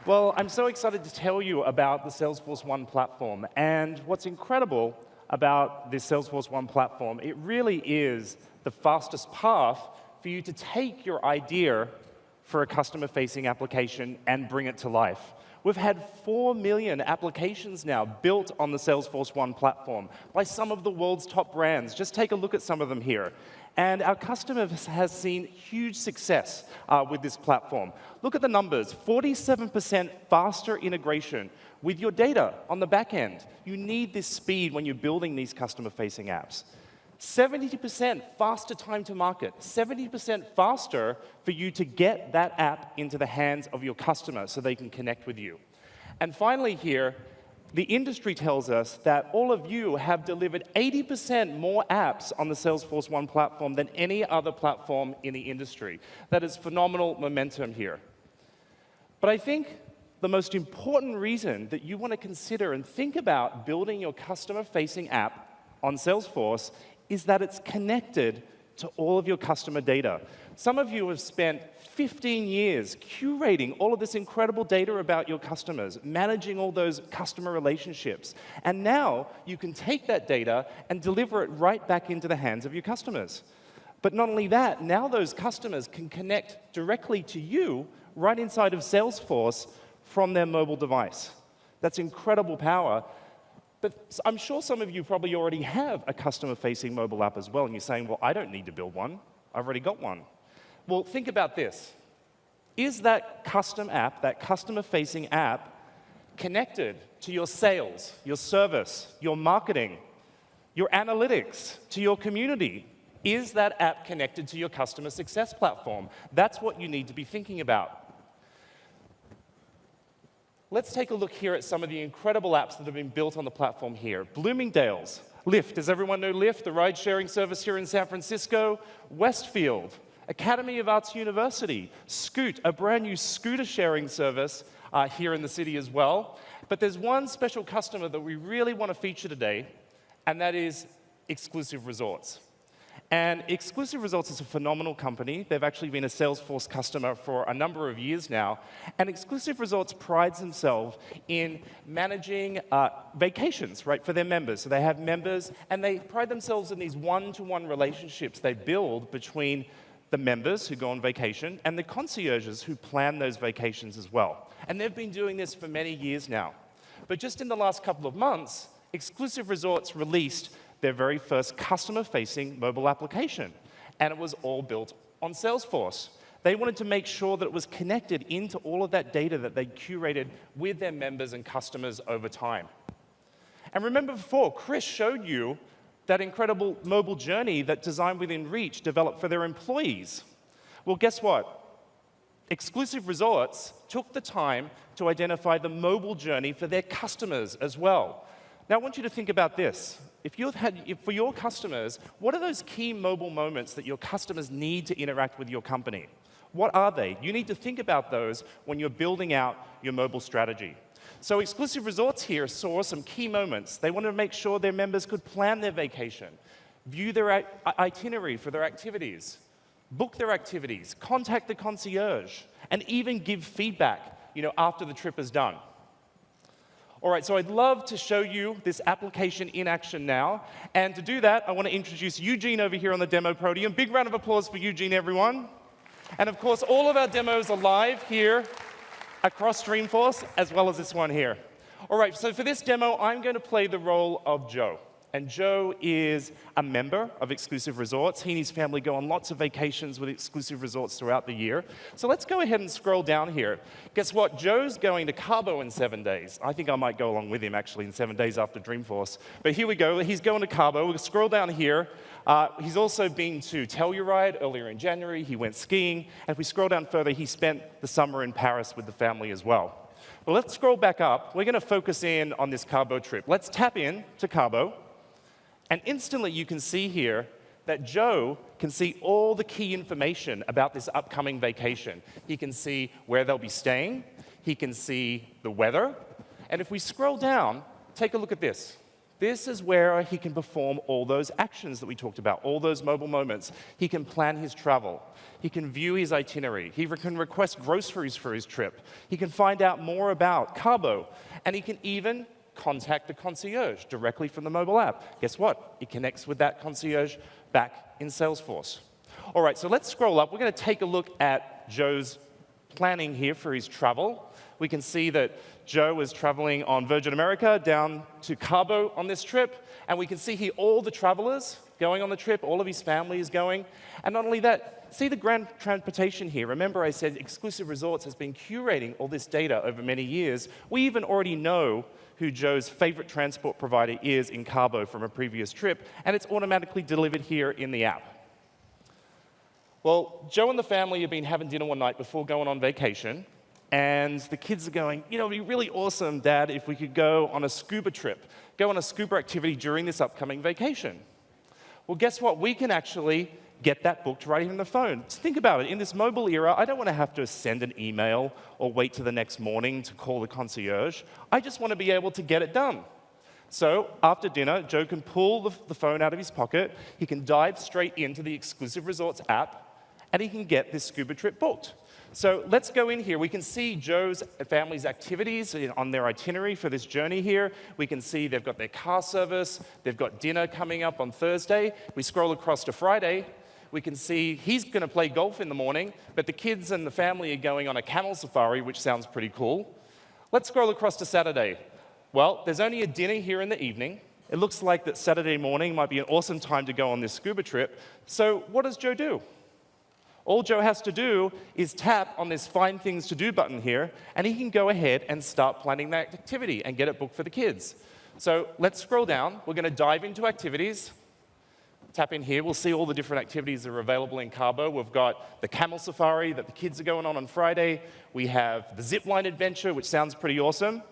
Well, I'm so excited to tell you about the Salesforce One platform. And what's incredible about this Salesforce One platform, it really is the fastest path for you to take your idea for a customer-facing application and bring it to life. We've had 4 million applications now built on the Salesforce One platform by some of the world's top brands. Just take a look at some of them here. And our customer has seen huge success with this platform. Look at the numbers, 47% faster integration with your data on the back end. You need this speed when you're building these customer-facing apps. 70% faster time to market, 70% faster for you to get that app into the hands of your customer so they can connect with you. And finally here, the industry tells us that all of you have delivered 80% more apps on the Salesforce One platform than any other platform in the industry. That is phenomenal momentum here. But I think the most important reason that you want to consider and think about building your customer-facing app on Salesforce is that it's connected to all of your customer data. Some of you have spent 15 years curating all of this incredible data about your customers, managing all those customer relationships. And now you can take that data and deliver it right back into the hands of your customers. But not only that, now those customers can connect directly to you right inside of Salesforce from their mobile device. That's incredible power. But I'm sure some of you probably already have a customer-facing mobile app as well, and you're saying, well, I don't need to build one. I've already got one. Well, think about this. Is that custom app, that customer-facing app, connected to your sales, your service, your marketing, your analytics, to your community? Is that app connected to your customer success platform? That's what you need to be thinking about. Let's take a look here at some of the incredible apps that have been built on the platform here. Bloomingdale's, Lyft. Does everyone know Lyft, the ride-sharing service here in San Francisco? Westfield, Academy of Arts University, Scoot, a brand new scooter-sharing service here in the city as well. But there's one special customer that we really want to feature today, and that is Exclusive Resorts. And Exclusive Resorts is a phenomenal company. They've actually been a Salesforce customer for a number of years now. And Exclusive Resorts prides themselves in managing vacations, right, for their members. So they have members, and they pride themselves in these one-to-one relationships they build between the members who go on vacation and the concierges who plan those vacations as well. And they've been doing this for many years now. But just in the last couple of months, Exclusive Resorts released their very first customer-facing mobile application, and it was all built on Salesforce. They wanted to make sure that it was connected into all of that data that they curated with their members and customers over time. And remember before, Chris showed you that incredible mobile journey that Design Within Reach developed for their employees. Well, guess what? Exclusive Resorts took the time to identify the mobile journey for their customers as well. Now, I want you to think about this. For your customers, what are those key mobile moments that your customers need to interact with your company? What are they? You need to think about those when you're building out your mobile strategy. So Exclusive Resorts here saw some key moments. They wanted to make sure their members could plan their vacation, view their itinerary for their activities, book their activities, contact the concierge, and even give feedback, after the trip is done. All right, so I'd love to show you this application in action now. And to do that, I want to introduce Eugene over here on the demo podium. Big round of applause for Eugene, everyone. And of course, all of our demos are live here across Dreamforce, as well as this one here. All right, so for this demo, I'm going to play the role of Joe. And Joe is a member of Exclusive Resorts. He and his family go on lots of vacations with Exclusive Resorts throughout the year. So let's go ahead and scroll down here. Guess what? Joe's going to Cabo in 7 days. I think I might go along with him, actually, in 7 days after Dreamforce. But here we go. He's going to Cabo. We'll scroll down here. He's also been to Telluride earlier in January. He went skiing. And if we scroll down further, he spent the summer in Paris with the family as well. Well, let's scroll back up. We're going to focus in on this Cabo trip. Let's tap in to Cabo. And instantly, you can see here that Joe can see all the key information about this upcoming vacation. He can see where they'll be staying. He can see the weather. And if we scroll down, take a look at this. This is where he can perform all those actions that we talked about, all those mobile moments. He can plan his travel. He can view his itinerary. He can request groceries for his trip. He can find out more about Cabo. And he can even contact the concierge directly from the mobile app. Guess what? It connects with that concierge back in Salesforce. All right, so let's scroll up. We're going to take a look at Joe's planning here for his travel. We can see that Joe is traveling on Virgin America down to Cabo on this trip, and we can see here all the travelers going on the trip, all of his family is going. And not only that, see the grand transportation here. Remember I said Exclusive Resorts has been curating all this data over many years. We even already know who Joe's favorite transport provider is in Cabo from a previous trip, and it's automatically delivered here in the app. Well, Joe and the family have been having dinner one night before going on vacation, and the kids are going, you know, it'd be really awesome, Dad, if we could go on a scuba trip, go on a scuba activity during this upcoming vacation. Well, guess what? We can actually get that booked right in the phone. Just think about it. In this mobile era, I don't want to have to send an email or wait till the next morning to call the concierge. I just want to be able to get it done. So after dinner, Joe can pull the phone out of his pocket. He can dive straight into the Exclusive Resorts app, and he can get this scuba trip booked. So let's go in here. We can see Joe's family's activities on their itinerary for this journey here. We can see they've got their car service. They've got dinner coming up on Thursday. We scroll across to Friday. We can see he's going to play golf in the morning, but the kids and the family are going on a camel safari, which sounds pretty cool. Let's scroll across to Saturday. Well, there's only a dinner here in the evening. It looks like that Saturday morning might be an awesome time to go on this scuba trip. So what does Joe do? All Joe has to do is tap on this Find Things to Do button here, and he can go ahead and start planning that activity and get it booked for the kids. So let's scroll down. We're going to dive into activities. Tap in here. We'll see all the different activities that are available in Cabo. We've got the camel safari that the kids are going on Friday. We have the zip line adventure, which sounds pretty awesome.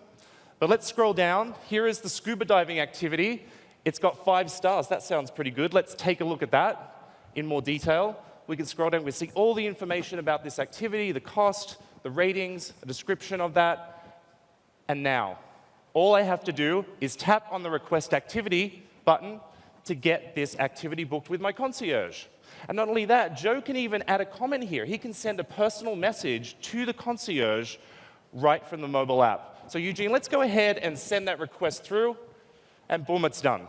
But let's scroll down. Here is the scuba diving activity. It's got 5 stars. That sounds pretty good. Let's take a look at that in more detail. We can scroll down. We see all the information about this activity, the cost, the ratings, a description of that. And now, all I have to do is tap on the Request Activity button to get this activity booked with my concierge. And not only that, Joe can even add a comment here. He can send a personal message to the concierge right from the mobile app. So Eugene, let's go ahead and send that request through, and boom, it's done.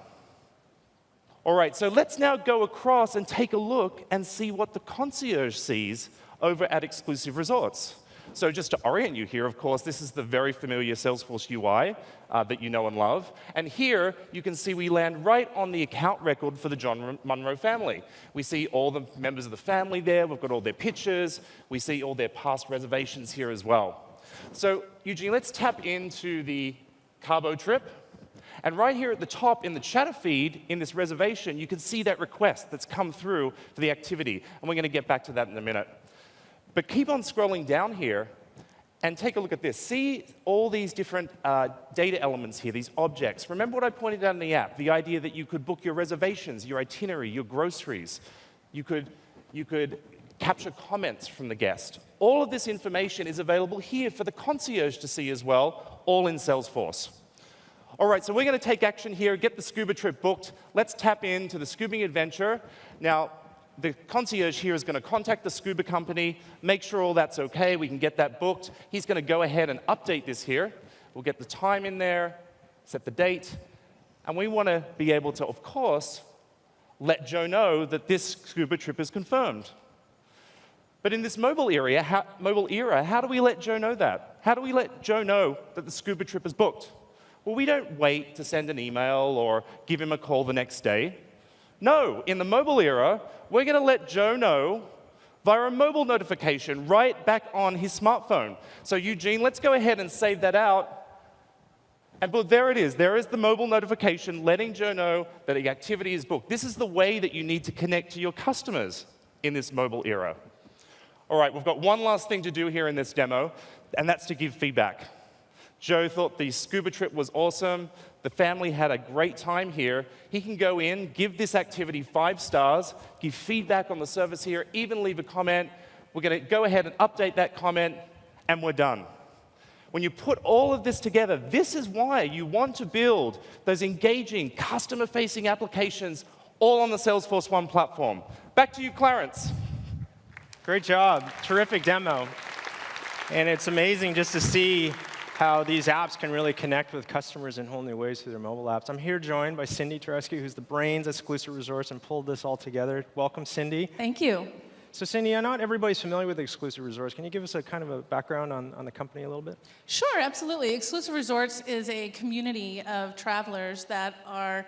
All right, so let's now go across and take a look and see what the concierge sees over at Exclusive Resorts. So just to orient you here, of course, this is the very familiar Salesforce UI that you know and love. And here, you can see we land right on the account record for the John Munro family. We see all the members of the family there. We've got all their pictures. We see all their past reservations here as well. So Eugene, let's tap into the Cabo trip. And right here at the top in the chatter feed in this reservation, you can see that request that's come through for the activity. And we're going to get back to that in a minute. But keep on scrolling down here and take a look at this. See all these different data elements here, these objects. Remember what I pointed out in the app, the idea that you could book your reservations, your itinerary, your groceries. You could capture comments from the guest. All of this information is available here for the concierge to see as well, all in Salesforce. All right, so we're going to take action here, get the scuba trip booked. Let's tap into the scuba adventure. Now, the concierge here is going to contact the scuba company, make sure all that's okay, we can get that booked. He's going to go ahead and update this here. We'll get the time in there, set the date, and we want to be able to, of course, let Joe know that this scuba trip is confirmed. But in this mobile era, how do we let Joe know that? How do we let Joe know that the scuba trip is booked? Well, we don't wait to send an email or give him a call the next day. No, in the mobile era, we're going to let Joe know via a mobile notification right back on his smartphone. So Eugene, let's go ahead and save that out. And but there it is. There is the mobile notification letting Joe know that the activity is booked. This is the way that you need to connect to your customers in this mobile era. All right, we've got one last thing to do here in this demo, and that's to give feedback. Joe thought the scuba trip was awesome. The family had a great time here. He can go in, give this activity 5 stars, give feedback on the service here, even leave a comment. We're going to go ahead and update that comment, and we're done. When you put all of this together, this is why you want to build those engaging, customer-facing applications all on the Salesforce One platform. Back to you, Clarence. Great job. Terrific demo. And it's amazing just to see how these apps can really connect with customers in whole new ways through their mobile apps. I'm here joined by Cindy Terescu, who's the brains at Exclusive Resorts and pulled this all together. Welcome, Cindy. Thank you. So Cindy, not everybody's familiar with Exclusive Resorts. Can you give us a kind of a background on the company a little bit? Sure, absolutely. Exclusive Resorts is a community of travelers that are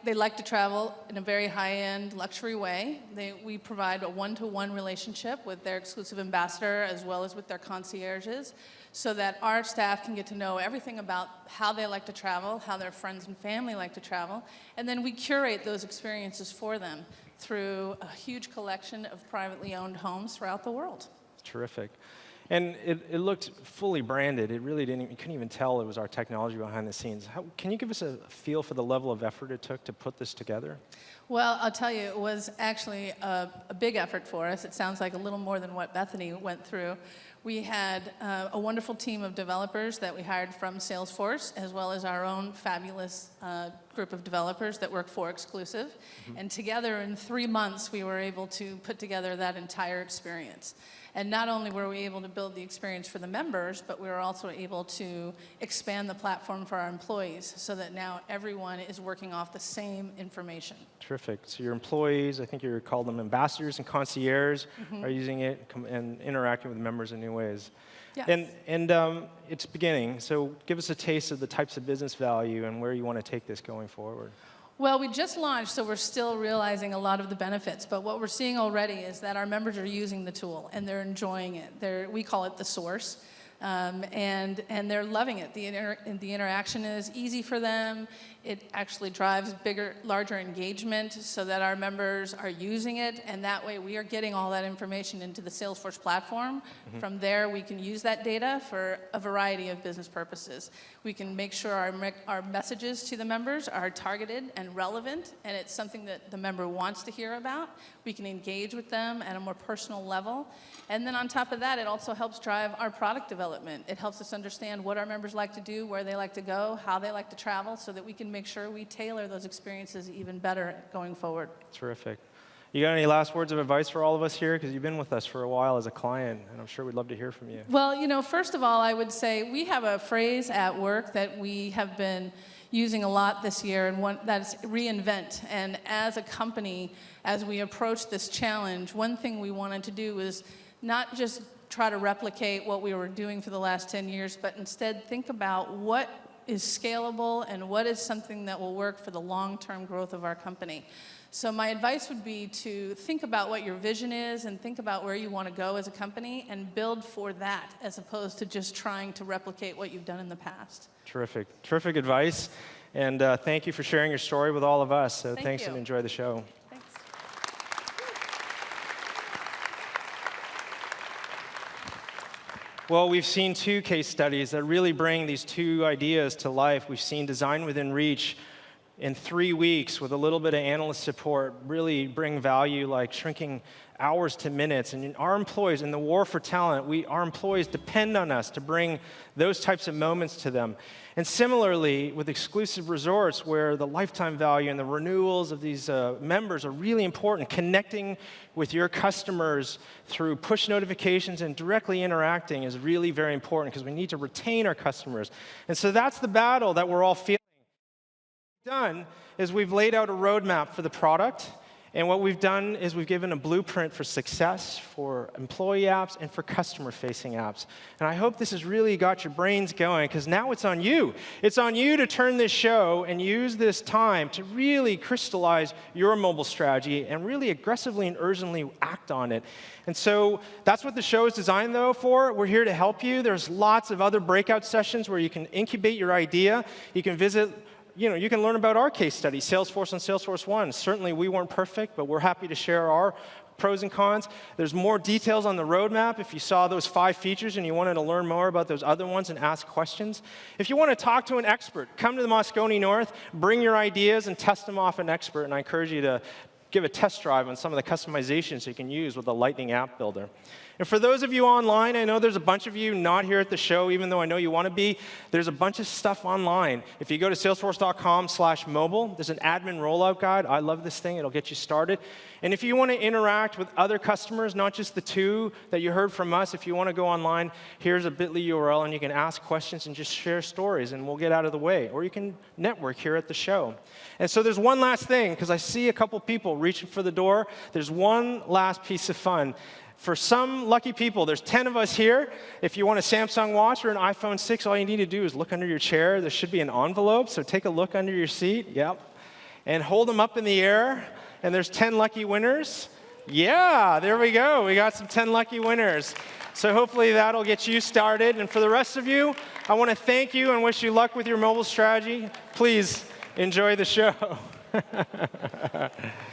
they like to travel in a very high-end luxury way. We provide a one-to-one relationship with their exclusive ambassador as well as with their concierges so that our staff can get to know everything about how they like to travel, how their friends and family like to travel, and then we curate those experiences for them through a huge collection of privately owned homes throughout the world. Terrific. And it looked fully branded. It really you couldn't even tell it was our technology behind the scenes. Can you give us a feel for the level of effort it took to put this together? Well, I'll tell you, it was actually a big effort for us. It sounds like a little more than what Bethany went through. We had a wonderful team of developers that we hired from Salesforce, as well as our own fabulous group of developers that work for Exclusive. Mm-hmm. And together in 3 months, we were able to put together that entire experience. And not only were we able to build the experience for the members, but we were also able to expand the platform for our employees so that now everyone is working off the same information. Terrific. So your employees, I think you call them ambassadors and concierge, are using it and interacting with members in new ways. Yes. And it's beginning, so give us a taste of the types of business value and where you want to take this going forward. Well, we just launched, so we're still realizing a lot of the benefits. But what we're seeing already is that our members are using the tool, and they're enjoying it. We call it the source, and they're loving it. The interaction is easy for them. It actually drives larger engagement so that our members are using it, and that way we are getting all that information into the Salesforce platform. Mm-hmm. From there, we can use that data for a variety of business purposes. We can make sure our messages to the members are targeted and relevant, and it's something that the member wants to hear about. We can engage with them at a more personal level. And then on top of that, it also helps drive our product development. It helps us understand what our members like to do, where they like to go, how they like to travel, so that we can make sure we tailor those experiences even better going forward. Terrific. You got any last words of advice for all of us here? Because you've been with us for a while as a client, and I'm sure we'd love to hear from you. Well, first of all, I would say we have a phrase at work that we have been using a lot this year, and that's reinvent. And as a company, as we approach this challenge, one thing we wanted to do was not just try to replicate what we were doing for the last 10 years, but instead think about what is scalable and what is something that will work for the long-term growth of our company. So my advice would be to think about what your vision is and think about where you want to go as a company and build for that as opposed to just trying to replicate what you've done in the past. Terrific. Terrific advice. And thank you for sharing your story with all of us. So thanks you. And enjoy the show. Thanks. Well, we've seen 2 case studies that really bring these 2 ideas to life. We've seen design within reach in 3 weeks with a little bit of analyst support really bring value like shrinking hours to minutes. And our employees, in the war for talent, our employees depend on us to bring those types of moments to them. And similarly, with exclusive resorts, where the lifetime value and the renewals of these members are really important, connecting with your customers through push notifications and directly interacting is really very important because we need to retain our customers. And so that's the battle that we're all feeling. What we've done is we've laid out a roadmap for the product. And what we've done is we've given a blueprint for success for employee apps and for customer-facing apps. And I hope this has really got your brains going, because now it's on you. It's on you to turn this show and use this time to really crystallize your mobile strategy and really aggressively and urgently act on it. And so that's what the show is designed, though, for. We're here to help you. There's lots of other breakout sessions where you can incubate your idea. You can visit. You can learn about our case study, Salesforce and Salesforce One. Certainly, we weren't perfect, but we're happy to share our pros and cons. There's more details on the roadmap if you saw those 5 features and you wanted to learn more about those other ones and ask questions. If you want to talk to an expert, come to the Moscone North, bring your ideas, and test them off an expert. And I encourage you to give a test drive on some of the customizations you can use with the Lightning App Builder. And for those of you online, I know there's a bunch of you not here at the show, even though I know you want to be. There's a bunch of stuff online. If you go to salesforce.com/mobile, there's an admin rollout guide. I love this thing. It'll get you started. And if you want to interact with other customers, not just the 2 that you heard from us, if you want to go online, here's a bit.ly URL, and you can ask questions and just share stories, and we'll get out of the way. Or you can network here at the show. And so there's one last thing, because I see a couple people reaching for the door. There's one last piece of fun. For some lucky people, there's 10 of us here. If you want a Samsung watch or an iPhone 6, all you need to do is look under your chair. There should be an envelope, so take a look under your seat. Yep. And hold them up in the air. And there's 10 lucky winners. Yeah, there we go. We got some 10 lucky winners. So hopefully that'll get you started. And for the rest of you, I want to thank you and wish you luck with your mobile strategy. Please enjoy the show.